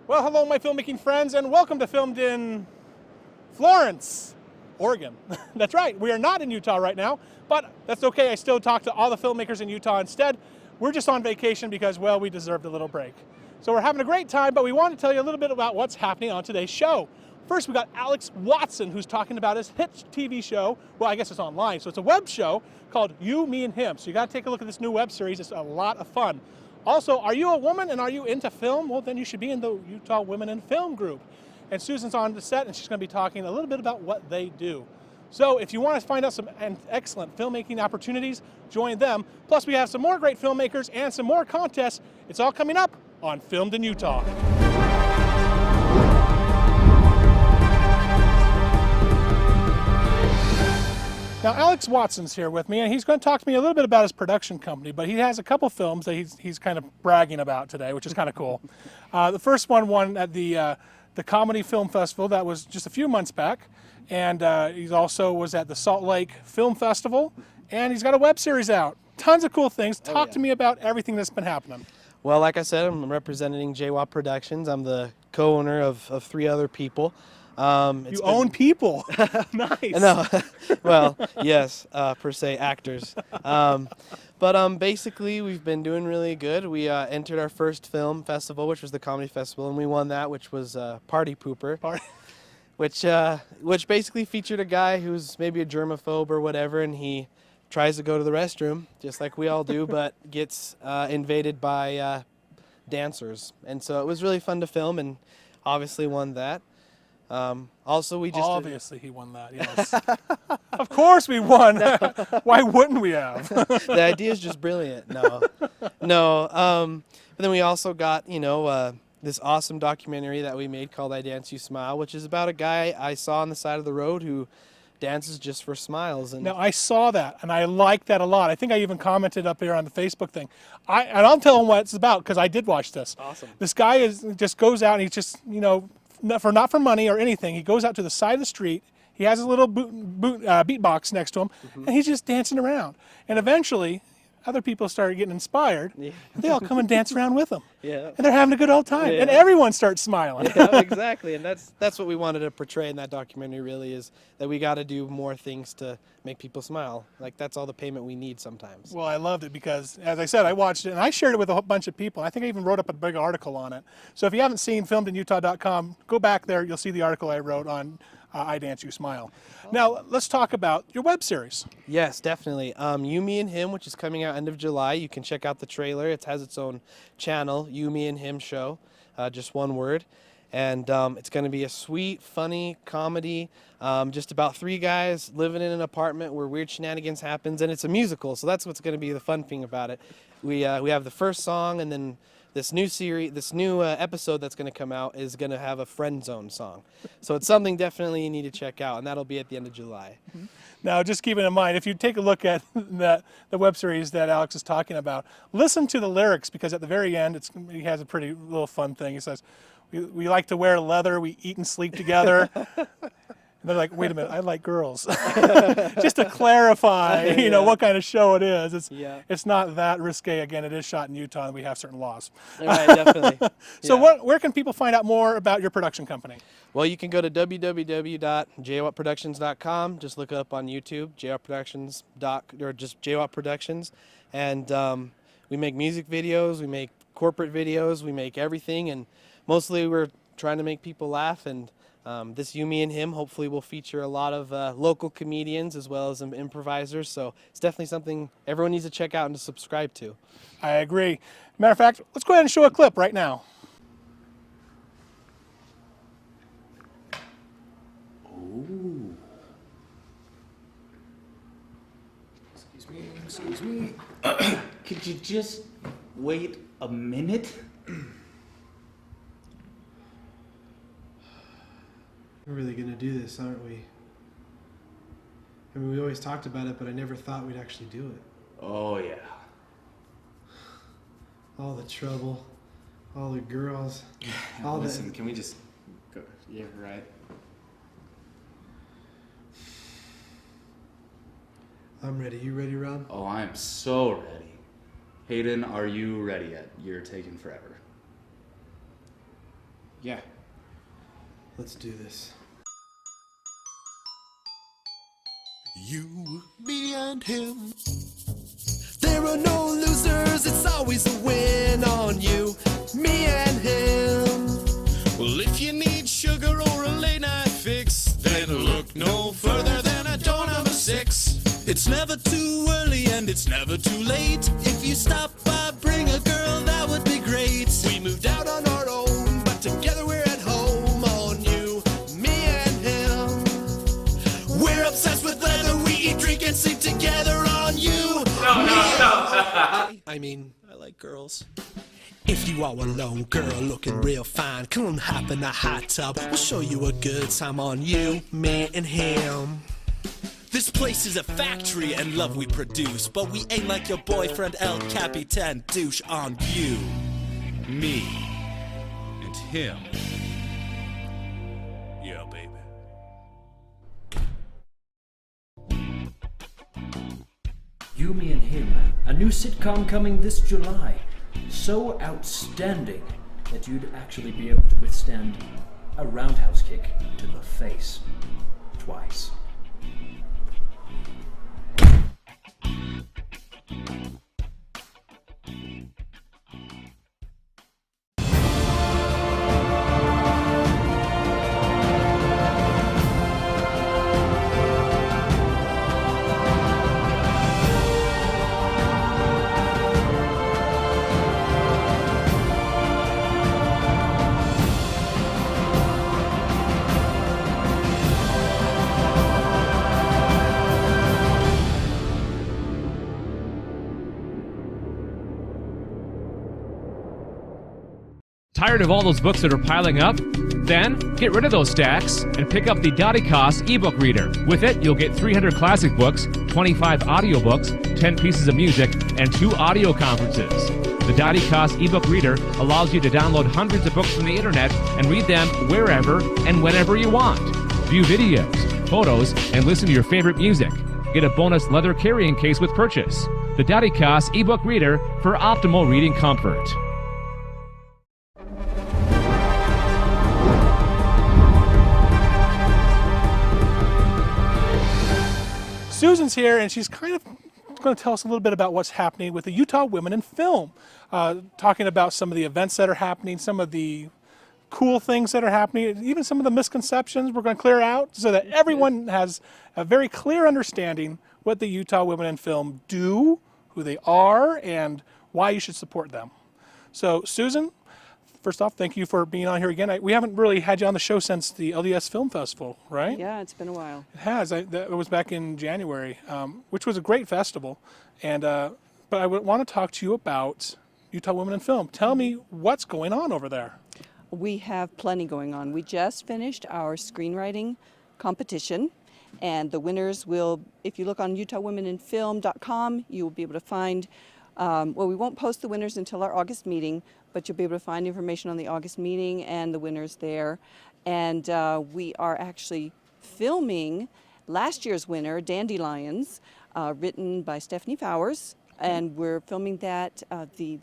Well, hello, my filmmaking friends, and welcome to Filmed in Florence, Oregon. That's right, we are not in Utah right now, but that's okay. I still talk to all the filmmakers in Utah instead. We're just on vacation because, well, we deserved a little break. So we're having a great time, but we want to tell you a little bit about what's happening on today's show. First, we got Alex Watson, who's talking about his hit TV show. Well, I guess it's online, so it's a web show called You, Me, and Him. So you got to take a look at this new web series. It's a lot of fun. Also, are you a woman and are you into film? Well, then you should be in the Utah Women in Film group. And Susan's on the set, and she's going to be talking a little bit about what they do. So if you want to find out some excellent filmmaking opportunities, join them. Plus, we have some more great filmmakers and some more contests. It's all coming up on Filmed in Utah. Now, Alex Watson's here with me, and he's going to talk to me a little bit about his production company, but he has a couple films that he's kind of bragging about today, which is kind of cool. The first one won at the Comedy Film Festival. That was just a few months back, and he also was at the Salt Lake Film Festival, and he's got a web series out. Tons of cool things. Talk to me about everything that's been happening. Well, like I said, I'm representing JWAP Productions. I'm the co-owner of three other people. You own people. Nice. No, well, yes, per se, actors. But basically, we've been doing really good. We entered our first film festival, which was the Comedy Festival, and we won that, which was Party Pooper, which basically featured a guy who's maybe a germaphobe or whatever, and he tries to go to the restroom, just like we all do, but gets invaded by dancers. And so it was really fun to film, and obviously won that. Also, we just obviously he won that. Yes, of course we won. Why wouldn't we have? The idea is just brilliant. No. But then we also got this awesome documentary that we made called "I Dance You Smile," which is about a guy I saw on the side of the road who dances just for smiles. And now I saw that, and I liked that a lot. I think I even commented up here on the Facebook thing. And I'll tell him what it's about because I did watch this. Awesome. This guy just goes out and he's just not for money or anything. He goes out to the side of the street. He has a little beatbox next to him, and he's just dancing around. And eventually, other people started getting inspired, and they all come and dance around with him. Yeah. And they're having a good old time, and everyone starts smiling. Yeah, exactly. And that's what we wanted to portray in that documentary. Really, is that we got to do more things to make people smile. Like that's all the payment we need sometimes. Well, I loved it because, as I said, I watched it and I shared it with a whole bunch of people. I think I even wrote up a big article on it. So if you haven't seen filmedinutah.com, go back there. You'll see the article I wrote on I Dance You Smile. Now, let's talk about your web series. Yes, definitely. You, Me, and Him, which is coming out end of July. You can check out the trailer. It has its own channel, You, Me, and Him Show, just one word. And it's going to be a sweet, funny comedy, just about three guys living in an apartment where weird shenanigans happens, and it's a musical, so that's what's going to be the fun thing about it. We have the first song, and then this new episode that's going to come out is going to have a Friend Zone song. So it's something definitely you need to check out, and that'll be at the end of July. Now, just keeping in mind, if you take a look at the web series that Alex is talking about, listen to the lyrics because at the very end, he has a pretty little fun thing. He says, we like to wear leather, we eat and sleep together. And they're like, wait a minute, I like girls. Just to clarify, what kind of show it is. It's not that risque. Again, it is shot in Utah, and we have certain laws. Right, definitely. So where can people find out more about your production company? Well, you can go to www.jwapproductions.com. Just look it up on YouTube, jwapproductions or just JWAP Productions. And we make music videos, we make corporate videos, we make everything. And mostly we're trying to make people laugh. And this You, Me, and Him hopefully will feature a lot of local comedians as well as some improvisers. So it's definitely something everyone needs to check out and to subscribe to. I agree. Matter of fact, let's go ahead and show a clip right now. Oh. Excuse me. Could you just wait a minute? We're really going to do this, aren't we? I mean, we always talked about it, but I never thought we'd actually do it. Oh, yeah. All the trouble, all the girls, Listen, can we just go? Yeah, right. I'm ready. You ready, Rob? Oh, I am so ready. Hayden, are you ready yet? You're taking forever. Yeah. Let's do this. You, me, and him. There are no losers, it's always a win on you, me, and him. Well, if you need sugar or a late night fix, then look no further than a door number 6. It's never too early and it's never too late. If you stop by, bring a girl, that would be great. We moved out on our own, but together we're at home on you, me, and him. We're obsessed with leather, we eat, drink, and sleep together on you. I mean, I like girls. If you are a lone girl looking real fine, come on, hop in the hot tub. We'll show you a good time on you, me, and him. This place is a factory and love we produce, but we ain't like your boyfriend El Capitan douche on you, me, and him. Yeah, baby. You, Me, and Him, a new sitcom coming this July. So outstanding that you'd actually be able to withstand a roundhouse kick to the face twice. Tired of all those books that are piling up? Then, get rid of those stacks and pick up the Dottycos ebook reader. With it, you'll get 300 classic books, 25 audiobooks, 10 pieces of music, and 2 audio conferences. The Dottycos ebook reader allows you to download hundreds of books from the internet and read them wherever and whenever you want. View videos, photos, and listen to your favorite music. Get a bonus leather carrying case with purchase. The Dottycos ebook reader for optimal reading comfort. Susan's here, and she's kind of going to tell us a little bit about what's happening with the Utah Women in Film, talking about some of the events that are happening, some of the cool things that are happening, even some of the misconceptions we're going to clear out so that everyone has a very clear understanding what the Utah Women in Film do, who they are, and why you should support them. So, Susan, first off, thank you for being on here again. We haven't really had you on the show since the LDS Film Festival, right? Yeah, it's been a while. It has. It was back in January, which was a great festival. And but I would want to talk to you about Utah Women in Film. Tell me what's going on over there. We have plenty going on. We just finished our screenwriting competition, and the winners will, if you look on utahwomeninfilm.com, you will be able to find, well, we won't post the winners until our August meeting, but you'll be able to find information on the August meeting and the winners there. And we are actually filming last year's winner, Dandelions, written by Stephanie Fowers, and we're filming that the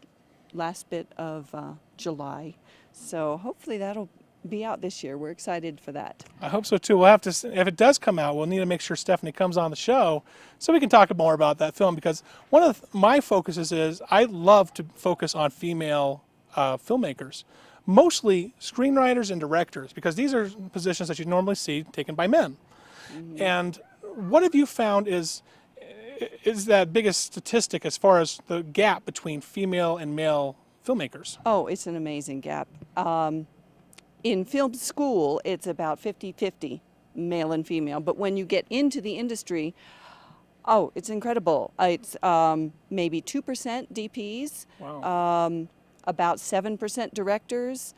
last bit of July. So hopefully that'll be out this year. We're excited for that. I hope so too. We'll have to, if it does come out, we'll need to make sure Stephanie comes on the show so we can talk more about that film, because one of my focuses is I love to focus on female filmmakers, mostly screenwriters and directors, because these are positions that you normally see taken by men. Mm-hmm. And what have you found is that biggest statistic as far as the gap between female and male filmmakers? Oh, it's an amazing gap. In film school, it's about 50-50, male and female. But when you get into the industry, oh, it's incredible. It's maybe 2% DPs, wow. About 7% directors.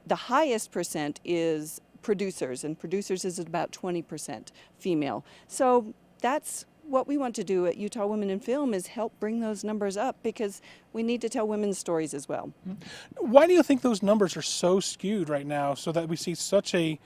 The highest percent is producers, and producers is about 20% female. So that's what we want to do at Utah Women in Film, is help bring those numbers up, because we need to tell women's stories as well. Why do you think those numbers are so skewed right now, so that we see such a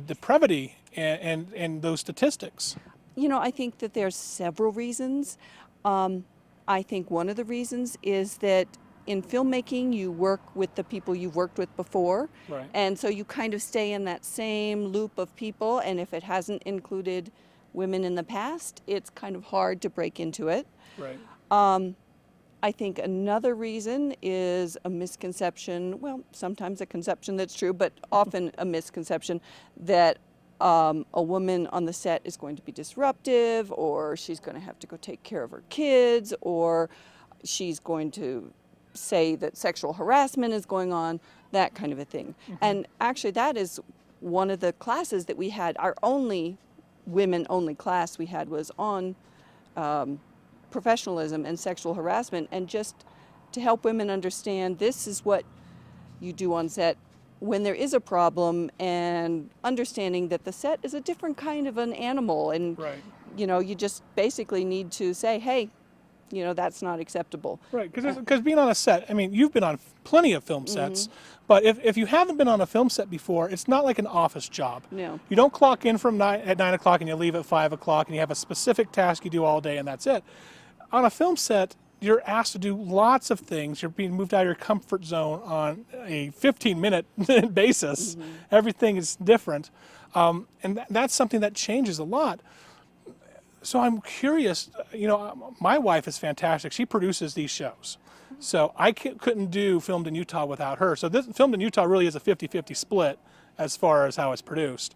depravity in those statistics? You know, I think that there's several reasons. I think one of the reasons is that in filmmaking, you work with the people you've worked with before. Right. And so you kind of stay in that same loop of people. And if it hasn't included women in the past, it's kind of hard to break into it. Right. I think another reason is a misconception, well, sometimes a conception that's true, but often a misconception that a woman on the set is going to be disruptive, or she's going to have to go take care of her kids, or she's going to say that sexual harassment is going on, that kind of a thing. And actually that is one of the classes that we had. Our only women-only class we had was on professionalism and sexual harassment, and just to help women understand this is what you do on set when there is a problem, and understanding that the set is a different kind of an animal, and Right. you know, you just basically need to say, hey, you know, that's not acceptable. Right, because being on a set, I mean, you've been on plenty of film sets, but if you haven't been on a film set before, it's not like an office job. No. You don't clock in at 9 o'clock and you leave at 5 o'clock and you have a specific task you do all day and that's it. On a film set, you're asked to do lots of things. You're being moved out of your comfort zone on a 15-minute basis. Everything is different. And that's something that changes a lot. So I'm curious, you know, my wife is fantastic. She produces these shows. So I couldn't do Filmed in Utah without her. So this Filmed in Utah really is a 50-50 split as far as how it's produced.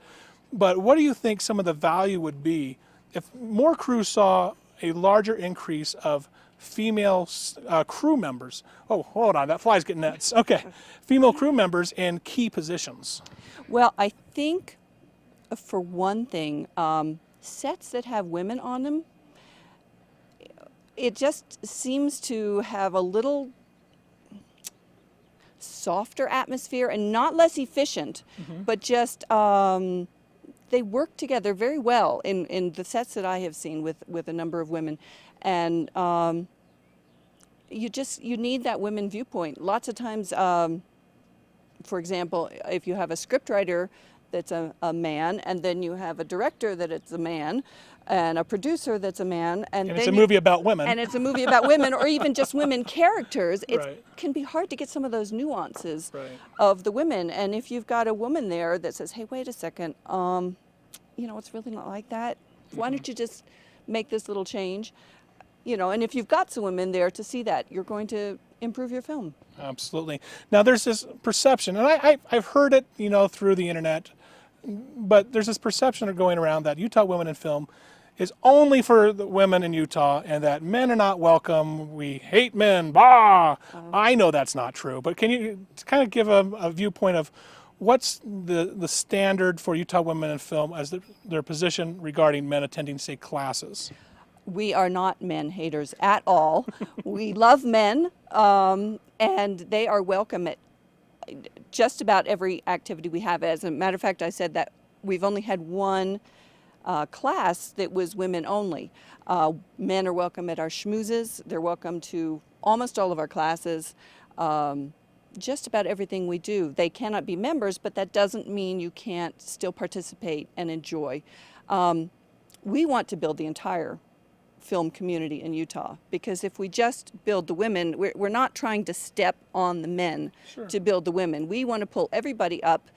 But what do you think some of the value would be if more crews saw a larger increase of female crew members? Oh, hold on, that fly's getting nuts. Okay, female crew members in key positions. Well, I think for one thing, sets that have women on them, it just seems to have a little softer atmosphere and not less efficient, but just they work together very well in the sets that I have seen with a number of women. And you need that women viewpoint. Lots of times, for example, if you have a scriptwriter that's a man, and then you have a director that it's a man, and a producer that's a man, and it's then a movie about women. and it's a movie about women, or even just women characters, it Right. can be hard to get some of those nuances Right. of the women. And if you've got a woman there that says, hey, wait a second, you know, it's really not like that. Why don't you just make this little change? You know, and if you've got some women there to see that, you're going to improve your film. Absolutely. Now there's this perception, and I've heard it, you know, through the internet, but there's this perception going around that Utah Women in Film is only for the women in Utah, and that men are not welcome. We hate men. Bah! I know that's not true, but can you kind of give a viewpoint of what's the standard for Utah Women in Film as their position regarding men attending, say, classes? We are not men haters at all. We love men, and they are welcome at just about every activity we have. As a matter of fact, I said that we've only had one class that was women only. Men are welcome at our schmoozes. They're welcome to almost all of our classes. Just about everything we do. They cannot be members, but that doesn't mean you can't still participate and enjoy. We want to build the entire film community in Utah, because if we just build the women, we're not trying to step on the men to build the women. We want to pull everybody up,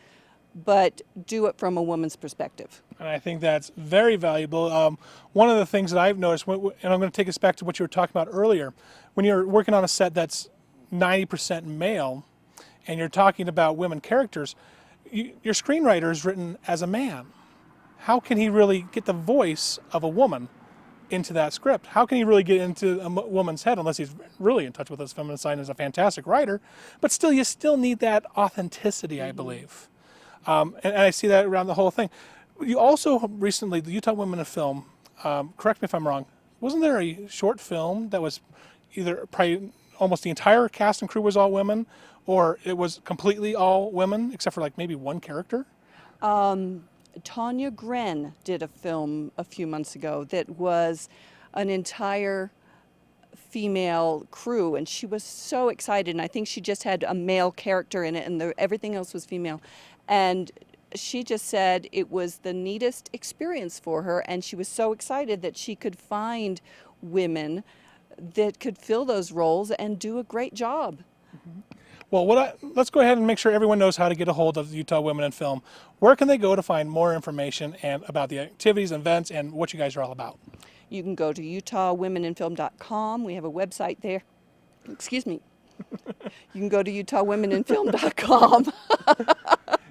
but do it from a woman's perspective. And I think that's very valuable. One of the things that I've noticed, and I'm going to take us back to what you were talking about earlier, when you're working on a set that's 90% male, and you're talking about women characters, your screenwriter is written as a man. How can he really get the voice of a woman into that script? How can he really get into a woman's head unless he's really in touch with his feminine side and is a fantastic writer? But still, you still need that authenticity, I believe. And I see that around the whole thing. You also recently, the Utah Women in Film, correct me if I'm wrong, wasn't there a short film that was either probably almost the entire cast and crew was all women, or it was completely all women except for like maybe one character? Tanya Gren did a film a few months ago that was an entire female crew, and she was so excited, and I think she just had a male character in it, and everything else was female. And she just said it was the neatest experience for her, and she was so excited that she could find women that could fill those roles and do a great job. Well, let's go ahead and make sure everyone knows how to get a hold of Utah Women in Film. Where can they go to find more information and about the activities, events, and what you guys are all about? You can go to utahwomeninfilm.com. We have a website there. Excuse me. You can go to utahwomeninfilm.com.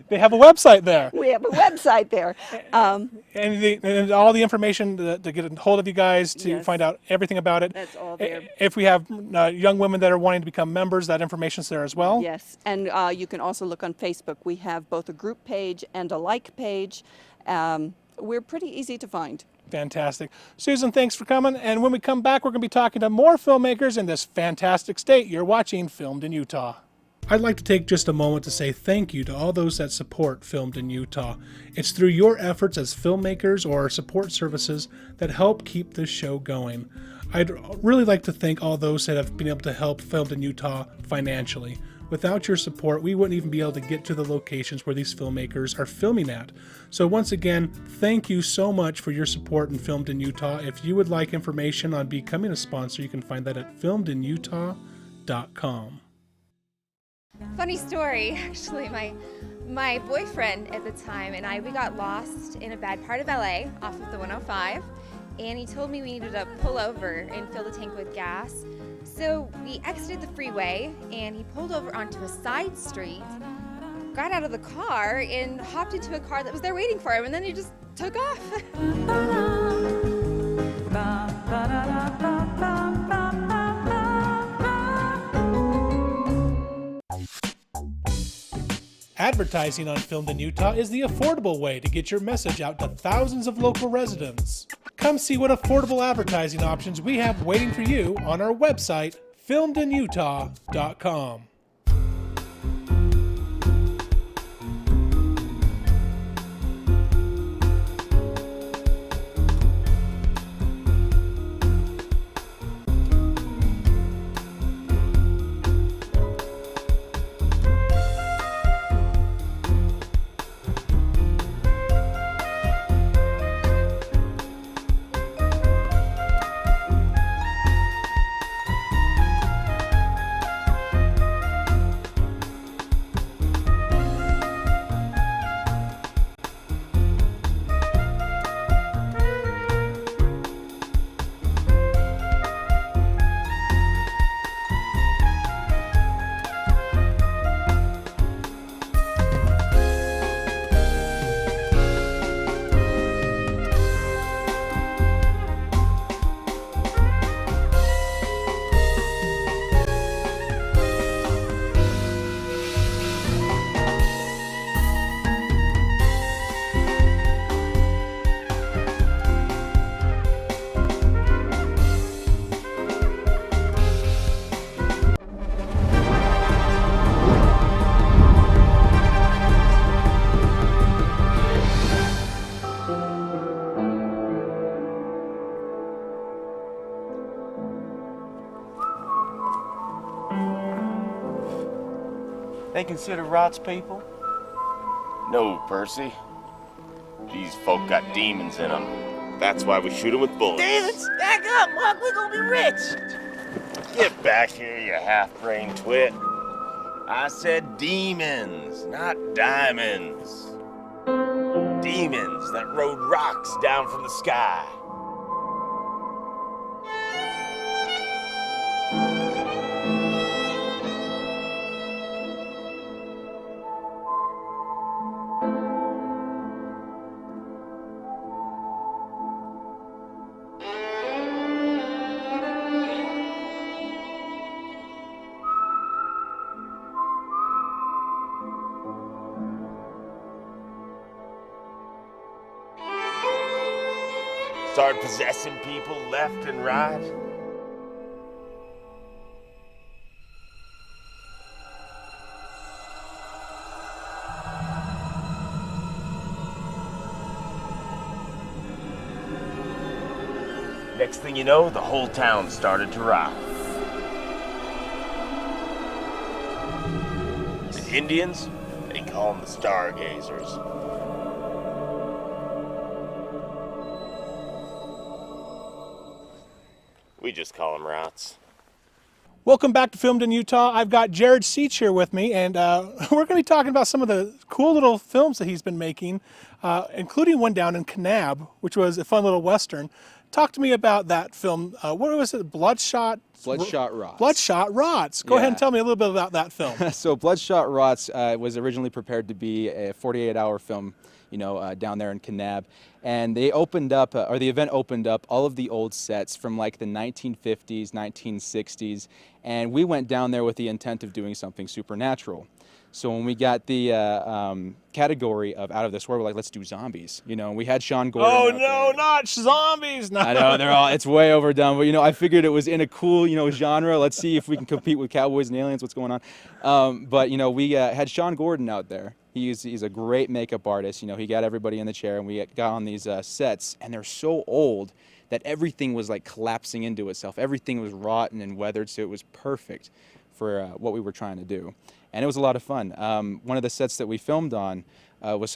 They have a website there. We have a website there. And all the information to get a hold of you guys to Yes. find out everything about it. That's all there. If we have young women that are wanting to become members, that information's there as well. Yes, and you can also look on Facebook. We have both a group page and a like page. We're pretty easy to find. Fantastic. Susan, thanks for coming. And when we come back, we're going to be talking to more filmmakers in this fantastic state. You're watching Filmed in Utah. I'd like to take just a moment to say thank you to all those that support Filmed in Utah. It's through your efforts as filmmakers or support services that help keep this show going. I'd really like to thank all those that have been able to help Filmed in Utah financially. Without your support, we wouldn't even be able to get to the locations where these filmmakers are filming at. So once again, thank you so much for your support in Filmed in Utah. If you would like information on becoming a sponsor, you can find that at filmedinutah.com. Funny story, actually. My boyfriend at the time and we got lost in a bad part of LA off of the 105, and he told me we needed to pull over and fill the tank with gas. So we exited the freeway and he pulled over onto a side street, got out of the car and hopped into a car that was there waiting for him, and then he just took off. Advertising on Filmed in Utah is the affordable way to get your message out to thousands of local residents. Come see what affordable advertising options we have waiting for you on our website, filmedinutah.com. They consider Rots people? No, Percy. These folk got demons in them. That's why we shoot them with bullets. Demons? Back up, Mark. We're gonna be rich. Get back here, you half-brained twit. I said demons, not diamonds. Demons that rode rocks down from the sky. Start possessing people left and right. Next thing you know, the whole town started to rock. The Indians, they call them the Stargazers. We just call them Rots. Welcome back to Filmed in Utah. I've got Jared Seach here with me, and we're going to be talking about some of the cool little films that he's been making, including one down in Kanab, which was a fun little Western. Talk to me about that film. What was it? Bloodshot Rots. Bloodshot Rots. Go ahead and tell me a little bit about that film. So Bloodshot Rots was originally prepared to be a 48-hour film, down there in Kanab. And they opened up, or the event opened up all of the old sets from like the 1950s, 1960s. And we went down there with the intent of doing something supernatural. So when we got the category of out of this world, we're like, let's do zombies. We had Sean Gordon. Oh no, not zombies! No. I know it's way overdone, but I figured it was in a cool genre. Let's see if we can compete with Cowboys and Aliens. What's going on? But we had Sean Gordon out there. He's a great makeup artist. He got everybody in the chair, and we got on these sets, and they're so old that everything was like collapsing into itself. Everything was rotten and weathered, so it was perfect for what we were trying to do. And it was a lot of fun. One of the sets that we filmed on was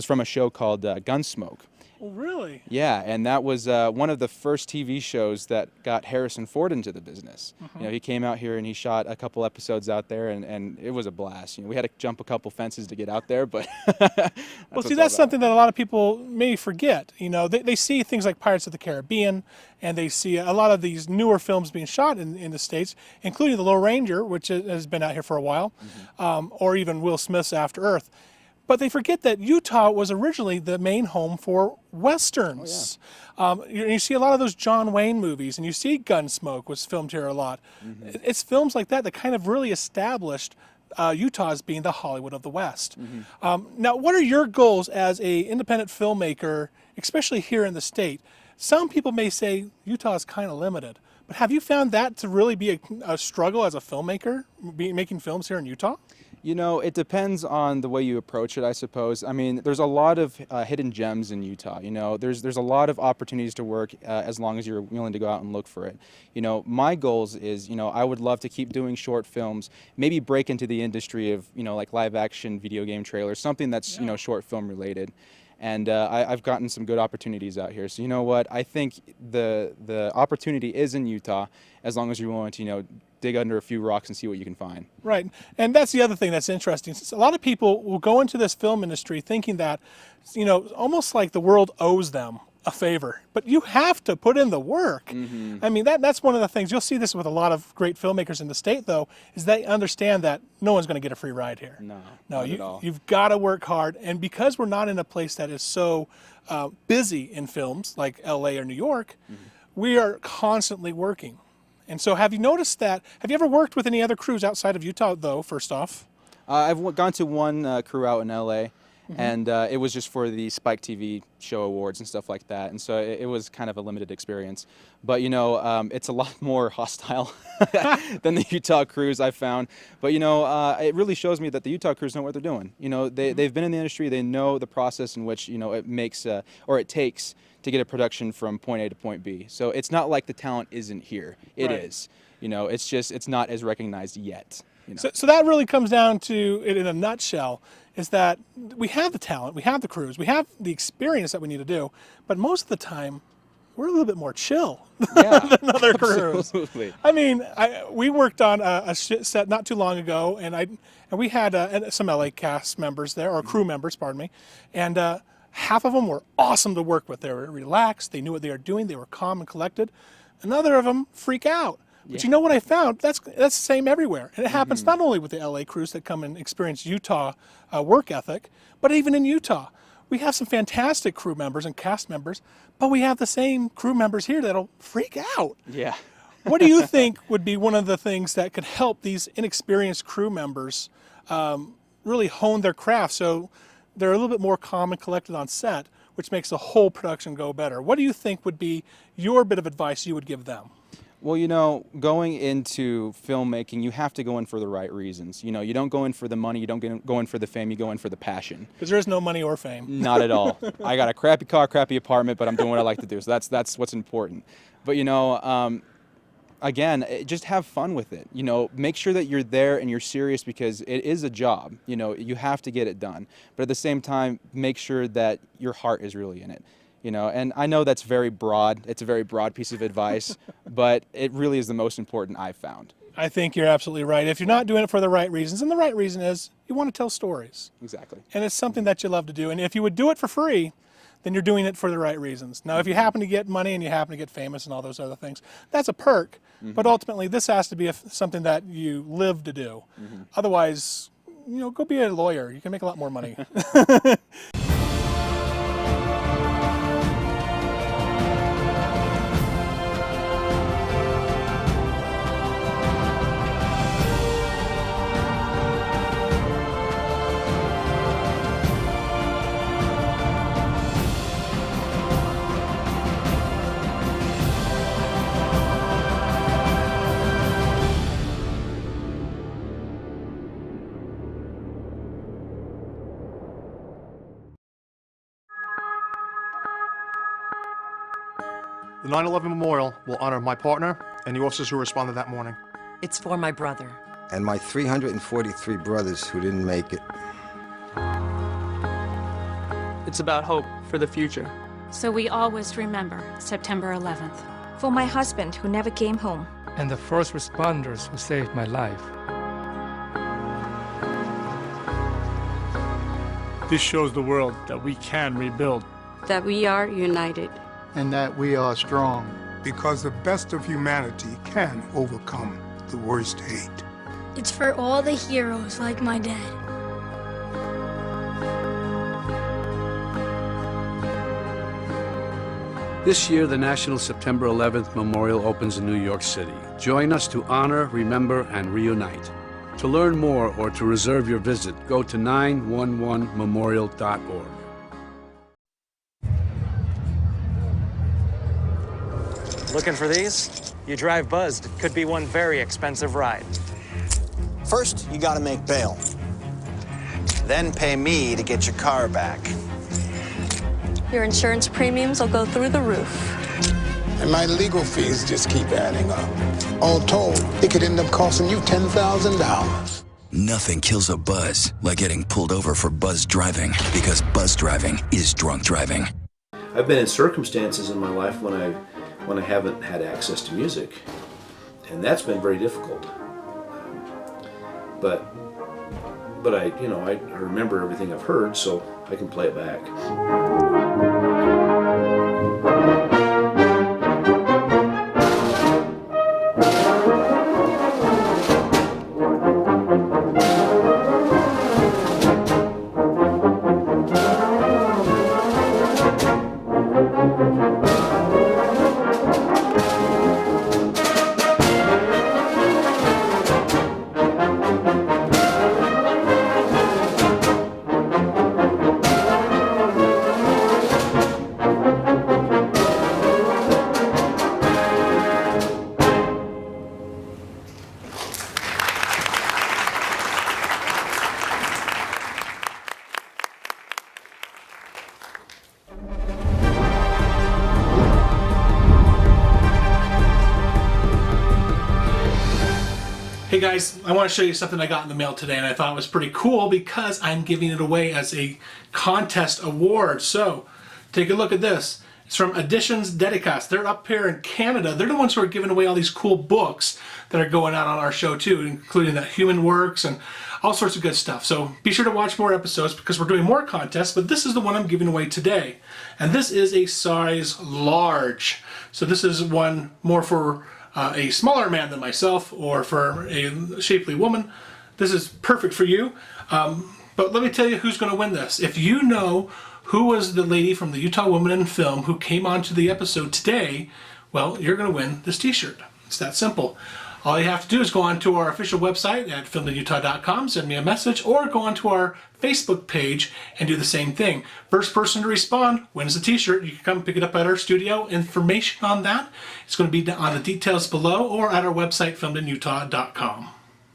from a show called Gunsmoke. Oh, really? Yeah, and that was one of the first TV shows that got Harrison Ford into the business. He came out here and he shot a couple episodes out there, and it was a blast. We had to jump a couple fences to get out there, but well, see, that's something that a lot of people may forget. They see things like Pirates of the Caribbean, and they see a lot of these newer films being shot in the States, including The Lone Ranger, which has been out here for a while, or even Will Smith's After Earth. But they forget that Utah was originally the main home for Westerns. Oh, yeah. You see a lot of those John Wayne movies, and you see Gunsmoke was filmed here a lot. It's films like that kind of really established Utah as being the Hollywood of the West. Now, what are your goals as an independent filmmaker, especially here in the state? Some people may say Utah is kind of limited, but have you found that to really be a struggle as a filmmaker, making films here in Utah? It depends on the way you approach it, I suppose. I mean, there's a lot of hidden gems in Utah. There's a lot of opportunities to work as long as you're willing to go out and look for it. My goals is, I would love to keep doing short films, maybe break into the industry of, like live action video game trailers, something that's, short film related. And I've gotten some good opportunities out here. So you know what? I think the opportunity is in Utah, as long as you're willing to, dig under a few rocks and see what you can find. Right, and that's the other thing that's interesting. A lot of people will go into this film industry thinking that, almost like the world owes them a favor, but you have to put in the work. I mean, that's one of the things. You'll see this with a lot of great filmmakers in the state, though, is they understand that no one's going to get a free ride here. No, not at all. You've got to work hard, and because we're not in a place that is so busy in films like LA or New York, we are constantly working. And so have you noticed that, have you ever worked with any other crews outside of Utah, though, first off? I've gone to one crew out in LA, and it was just for the Spike TV show awards and stuff like that. And so it was kind of a limited experience. But, it's a lot more hostile than the Utah crews I've found. But, it really shows me that the Utah crews know what they're doing. They've been in the industry. They know the process in which, it makes or it takes to get a production from point A to point B. So it's not like the talent isn't here. It is. It's just, it's not as recognized yet. So that really comes down to it in a nutshell, is that we have the talent, we have the crews, we have the experience that we need to do, but most of the time, we're a little bit more chill than other crews. Absolutely. I mean, we worked on a set not too long ago, and we had some LA cast members there, or crew members, pardon me, and half of them were awesome to work with. They were relaxed, they knew what they were doing, they were calm and collected. Another of them freak out. But you know what I found? That's the same everywhere. And it happens not only with the LA crews that come and experience Utah work ethic, but even in Utah. We have some fantastic crew members and cast members, but we have the same crew members here that'll freak out. Yeah. What do you think would be one of the things that could help these inexperienced crew members really hone their craft so they're a little bit more calm and collected on set, which makes the whole production go better? What do you think would be your bit of advice you would give them? Well, going into filmmaking, you have to go in for the right reasons. You don't go in for the money, you don't go in for the fame, you go in for the passion. Because there is no money or fame. Not at all. I got a crappy car, crappy apartment, but I'm doing what I like to do. So that's what's important. But, again, just have fun with it. Make sure that you're there and you're serious, because it is a job. You have to get it done. But at the same time, make sure that your heart is really in it. You know, and I know that's very broad. It's a very broad piece of advice, but it really is the most important I've found. I think you're absolutely right. If you're not doing it for the right reasons, and the right reason is you want to tell stories. Exactly. And it's something that you love to do. And if you would do it for free, then you're doing it for the right reasons. Now, if you happen to get money and you happen to get famous and all those other things, that's a perk. But ultimately, this has to be something that you live to do. Otherwise, you know, go be a lawyer. You can make a lot more money. The 9/11 Memorial will honor my partner and the officers who responded that morning. It's for my brother. And my 343 brothers who didn't make it. It's about hope for the future. So we always remember September 11th. For my husband who never came home. And the first responders who saved my life. This shows the world that we can rebuild. That we are united. And that we are strong. Because the best of humanity can overcome the worst hate. It's for all the heroes like my dad. This year, the National September 11th Memorial opens in New York City. Join us to honor, remember, and reunite. To learn more or to reserve your visit, go to 911memorial.org. Looking for these? You drive buzzed. It could be one very expensive ride. First, you gotta make bail. Then pay me to get your car back. Your insurance premiums will go through the roof. And my legal fees just keep adding up. All told, it could end up costing you $10,000. Nothing kills a buzz like getting pulled over for buzz driving, because buzz driving is drunk driving. I've been in circumstances in my life when I haven't had access to music, and that's been very difficult. But I remember everything I've heard, so I can play it back. Hey guys, I want to show you something I got in the mail today, and I thought it was pretty cool because I'm giving it away as a contest award. So, take a look at this. It's from Editions Dedicas. They're up here in Canada. They're the ones who are giving away all these cool books that are going out on our show too, including the Human Works and all sorts of good stuff. So be sure to watch more episodes because we're doing more contests, but this is the one I'm giving away today. And this is a size large. So this is one more for a smaller man than myself, or for a shapely woman. This is perfect for you. But let me tell you who's going to win this. If you know who was the lady from the Utah Woman in Film who came onto the episode today, well, you're going to win this t-shirt. It's that simple. All you have to do is go onto our official website at filmedinutah.com, send me a message, or go onto our Facebook page and do the same thing. First person to respond wins the t-shirt. You can come pick it up at our studio. Information on that is going to be on the details below or at our website, filmedinutah.com.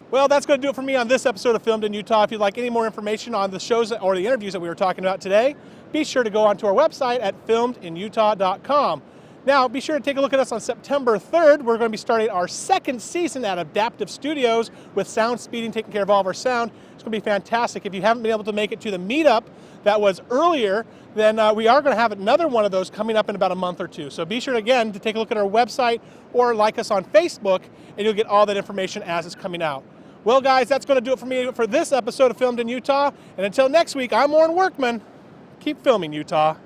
Well, that's going to do it for me on this episode of Filmed in Utah. If you'd like any more information on the shows or the interviews that we were talking about today, be sure to go onto our website at filmedinutah.com. Now, be sure to take a look at us on September 3rd. We're going to be starting our second season at Adaptive Studios with Sound Speeding taking care of all of our sound. It's going to be fantastic. If you haven't been able to make it to the meetup that was earlier, then we are going to have another one of those coming up in about a month or two. So be sure, again, to take a look at our website or like us on Facebook, and you'll get all that information as it's coming out. Well, guys, that's going to do it for me for this episode of Filmed in Utah. And until next week, I'm Warren Workman. Keep filming, Utah.